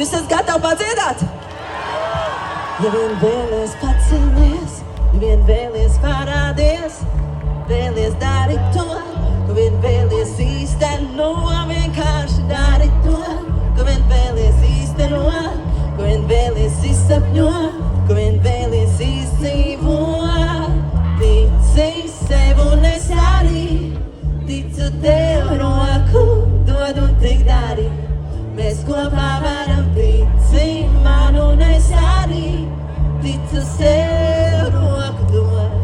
esat gatavi padziedāt? Ja vien vēlies pacelies, ja vien vēlies parādies, vēlies darīt to, ko vien vēlies īsteno, vienkārši darīt to, ko vien vēlies īsteno, ko vien vēlies izsapņo, ko vien vēlies izdzīvo. Tici sev un es arī ticu tev roku, dod un tik dari. Mēs kopā varam tici man un es arī ticu sev roku dod.